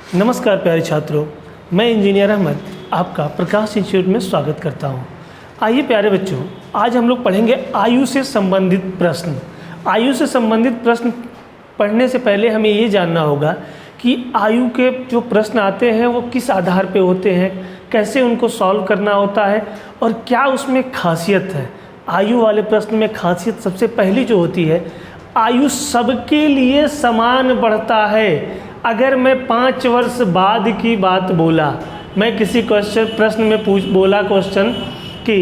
नमस्कार प्यारे छात्रों, मैं इंजीनियर अहमद आपका प्रकाश इंस्टीट्यूट में स्वागत करता हूं। आइए प्यारे बच्चों, आज हम लोग पढ़ेंगे आयु से संबंधित प्रश्न। आयु से संबंधित प्रश्न पढ़ने से पहले हमें ये जानना होगा कि आयु के जो प्रश्न आते हैं वो किस आधार पे होते हैं, कैसे उनको सॉल्व करना होता है और क्या उसमें खासियत है। आयु वाले प्रश्न में खासियत सबसे पहली जो होती है, आयु सबके लिए समान बढ़ता है। अगर मैं 5 वर्ष बाद की बात बोला, मैं किसी प्रश्न में बोला क्वेश्चन कि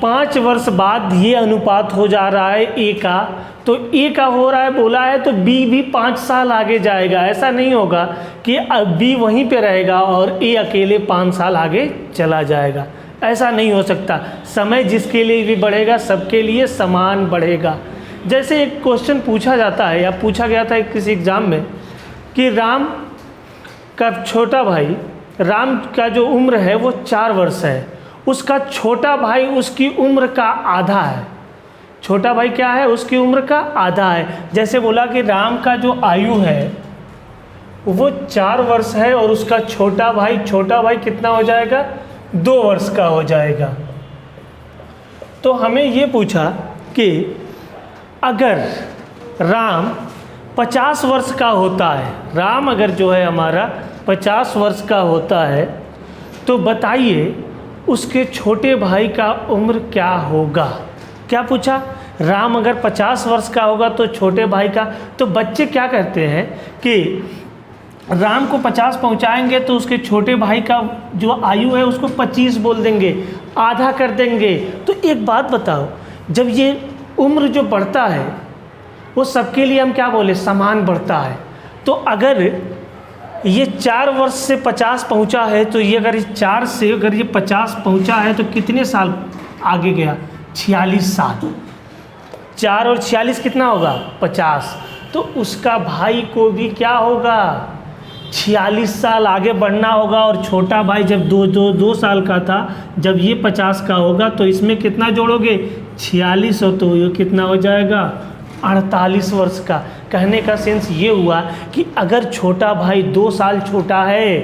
5 वर्ष बाद ये अनुपात हो जा रहा है ए का, तो ए का हो रहा है बोला है तो बी भी 5 साल आगे जाएगा। ऐसा नहीं होगा कि अब बी वहीं पे रहेगा और ए अकेले 5 साल आगे चला जाएगा। ऐसा नहीं हो सकता। समय जिसके लिए भी बढ़ेगा सबके लिए समान बढ़ेगा। जैसे एक क्वेश्चन पूछा जाता है या पूछा गया था किसी एग्ज़ाम में कि राम का छोटा भाई, राम का जो उम्र है वो 4 वर्ष है, उसका छोटा भाई उसकी उम्र का आधा है। छोटा भाई क्या है? उसकी उम्र का आधा है। जैसे बोला कि राम का जो आयु है वो 4 वर्ष है और उसका छोटा भाई कितना हो जाएगा? 2 वर्ष का हो जाएगा। तो हमें ये पूछा कि अगर राम 50 वर्ष का होता है, राम अगर जो है हमारा 50 वर्ष का होता है, तो बताइए उसके छोटे भाई का उम्र क्या होगा। क्या पूछा? राम अगर 50 वर्ष का होगा तो छोटे भाई का। तो बच्चे क्या करते हैं कि राम को 50 पहुंचाएंगे तो उसके छोटे भाई का जो आयु है उसको 25 बोल देंगे, आधा कर देंगे। तो एक बात बताओ, जब ये उम्र जो बढ़ता है वो सबके लिए हम क्या बोले? समान बढ़ता है। तो अगर ये 4 वर्ष से 50 पहुंचा है तो ये अगर 4 से अगर ये 50 पहुंचा है तो कितने साल आगे गया? 46 साल। 4 और 46 कितना होगा? 50। तो उसका भाई को भी क्या होगा? 46 साल आगे बढ़ना होगा। और छोटा भाई जब 2 साल का था, जब ये 50 का होगा तो इसमें कितना जोड़ोगे? 46, हो तो ये कितना हो जाएगा? 48 वर्ष का। कहने का सेंस ये हुआ कि अगर छोटा भाई 2 साल छोटा है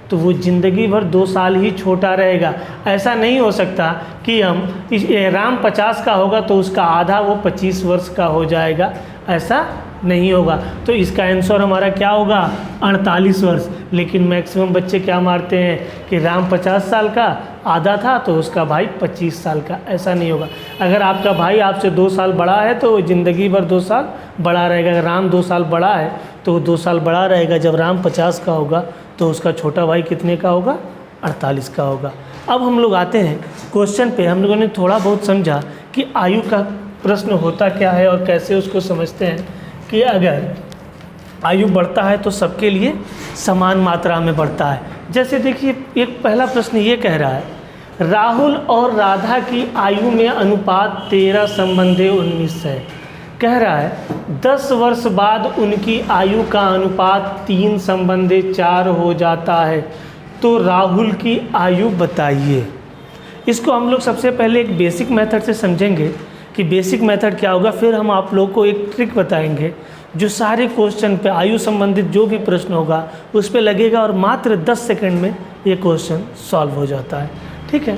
तो वो ज़िंदगी भर 2 साल ही छोटा रहेगा। ऐसा नहीं हो सकता कि हम राम 50 का होगा तो उसका आधा वो 25 वर्ष का हो जाएगा। ऐसा नहीं होगा। तो इसका आंसर हमारा क्या होगा? 48 वर्ष। लेकिन मैक्सिमम बच्चे क्या मारते हैं कि राम 50 साल का आधा था तो उसका भाई 25 साल का। ऐसा नहीं होगा। अगर आपका भाई आपसे 2 साल बड़ा है तो ज़िंदगी भर 2 साल बड़ा रहेगा। अगर राम 2 साल बड़ा है तो 2 साल बड़ा रहेगा। जब राम 50 का होगा तो उसका छोटा भाई कितने का होगा? 48 का होगा। अब हम लोग आते हैं क्वेश्चन पे। हम लोगों ने थोड़ा बहुत समझा कि आयु का प्रश्न होता क्या है और कैसे उसको समझते हैं कि अगर आयु बढ़ता है तो सबके लिए समान मात्रा में बढ़ता है। जैसे देखिए, एक पहला प्रश्न ये कह रहा है, राहुल और राधा की आयु में अनुपात 13:19 है। कह रहा है 10 वर्ष बाद उनकी आयु का अनुपात 3:4 हो जाता है। तो राहुल की आयु बताइए। इसको हम लोग सबसे पहले एक बेसिक मेथड से समझेंगे कि बेसिक मेथड क्या होगा। फिर हम आप लोग को एक ट्रिक बताएंगे जो सारे क्वेश्चन पे आयु संबंधित जो भी प्रश्न होगा उस पे लगेगा और मात्र 10 सेकंड में ये क्वेश्चन सॉल्व हो जाता है। ठीक है?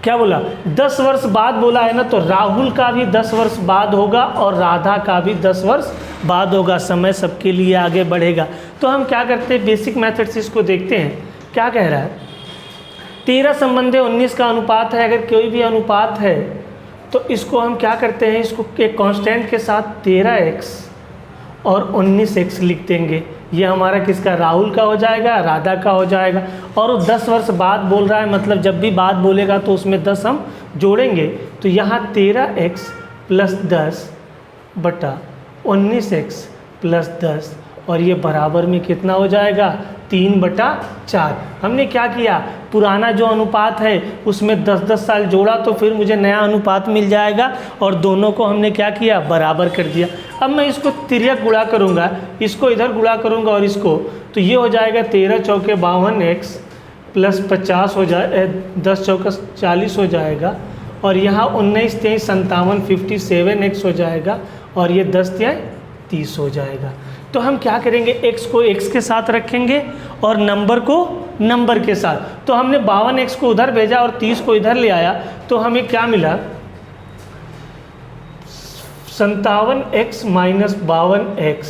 क्या बोला? 10 वर्ष बाद बोला है ना, तो राहुल का भी 10 वर्ष बाद होगा और राधा का भी 10 वर्ष बाद होगा। समय सबके लिए आगे बढ़ेगा। तो हम क्या करते हैं, बेसिक मेथड से इसको देखते हैं। क्या कह रहा है? 13:19 का अनुपात है। अगर कोई भी अनुपात है तो इसको हम क्या करते हैं, इसको एक कांस्टेंट के साथ 13x और 19x लिख देंगे। ये हमारा किसका? राहुल का हो जाएगा, राधा का हो जाएगा। और वो 10 वर्ष बाद बोल रहा है, मतलब जब भी बाद बोलेगा तो उसमें 10 हम जोड़ेंगे। तो यहाँ 13x + 10 बटा 19x + 10 और ये बराबर में कितना हो जाएगा? 3/4। हमने क्या किया, पुराना जो अनुपात है उसमें 10-10 साल जोड़ा तो फिर मुझे नया अनुपात मिल जाएगा और दोनों को हमने क्या किया? बराबर कर दिया। अब मैं इसको तिर्यक गुणा करूँगा, इसको इधर गुणा करूँगा और इसको, तो ये हो जाएगा 13 चौके 52x + 50 हो जाए 10 चौका 40 हो जाएगा। और यहाँ 19 23 57 57x हो जाएगा और ये 10 3 30 हो जाएगा। तो हम क्या करेंगे, x को x के साथ रखेंगे और नंबर को नंबर के साथ। तो हमने 52x को उधर भेजा और 30 को इधर ले आया, तो हमें क्या मिला, 57x माइनस 52x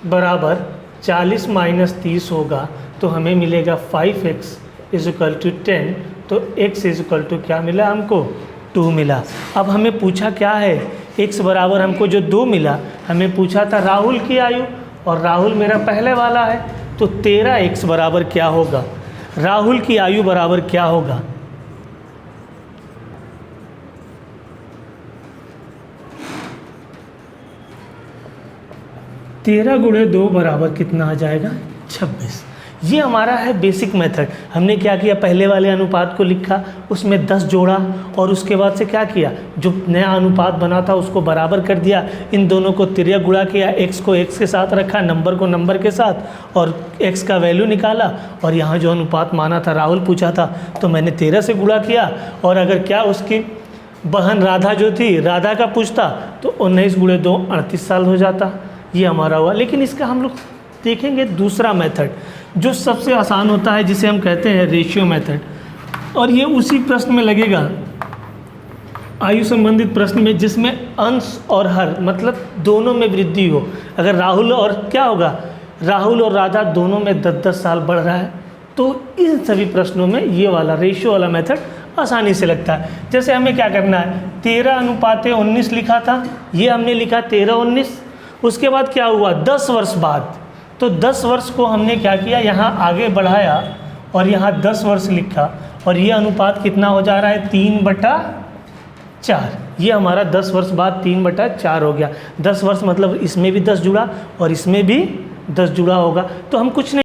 बराबर 40 माइनस 30 होगा, तो हमें मिलेगा 5x इज इक्वल टू 10। तो x इज इक्वल टू क्या मिला हमको, 2 मिला। अब हमें पूछा क्या है, x बराबर हमको जो 2 मिला, हमें पूछा था राहुल की आयु, और राहुल मेरा पहले वाला है, तो 13x बराबर क्या होगा, राहुल की आयु बराबर क्या होगा, तेरह गुणे 2 बराबर कितना आ जाएगा, 26। ये हमारा है बेसिक मेथड। हमने क्या किया, पहले वाले अनुपात को लिखा, उसमें 10 जोड़ा और उसके बाद से क्या किया, जो नया अनुपात बना था उसको बराबर कर दिया, इन दोनों को 13 गुणा किया, x को x के साथ रखा, नंबर को नंबर के साथ, और x का वैल्यू निकाला। और यहाँ जो अनुपात माना था, राहुल पूछा था, तो मैंने 13 से गुणा किया। और अगर क्या उसकी बहन राधा जो थी, राधा का पूछता तो 19 गुणे 2 38 साल हो जाता। ये हमारा हुआ। लेकिन इसका हम लोग देखेंगे दूसरा मेथड जो सबसे आसान होता है, जिसे हम कहते हैं रेशियो मेथड, और ये उसी प्रश्न में लगेगा, आयु संबंधित प्रश्न में, जिसमें अंश और हर मतलब दोनों में वृद्धि हो। अगर राहुल और क्या होगा, राहुल और राधा दोनों में 10-10 साल बढ़ रहा है, तो इन सभी प्रश्नों में ये वाला रेशियो वाला मेथड आसानी से लगता है। जैसे हमें क्या करना है, 13:19 लिखा था, ये हमने लिखा 13:19। उसके बाद क्या हुआ, 10 वर्ष बाद, तो 10 वर्ष को हमने क्या किया, यहाँ आगे बढ़ाया और यहाँ 10 वर्ष लिखा, और ये अनुपात कितना हो जा रहा है, 3/4। ये हमारा 10 वर्ष बाद 3/4 हो गया। 10 वर्ष मतलब इसमें भी 10 जुड़ा और इसमें भी 10 जुड़ा होगा। तो हम कुछ नहीं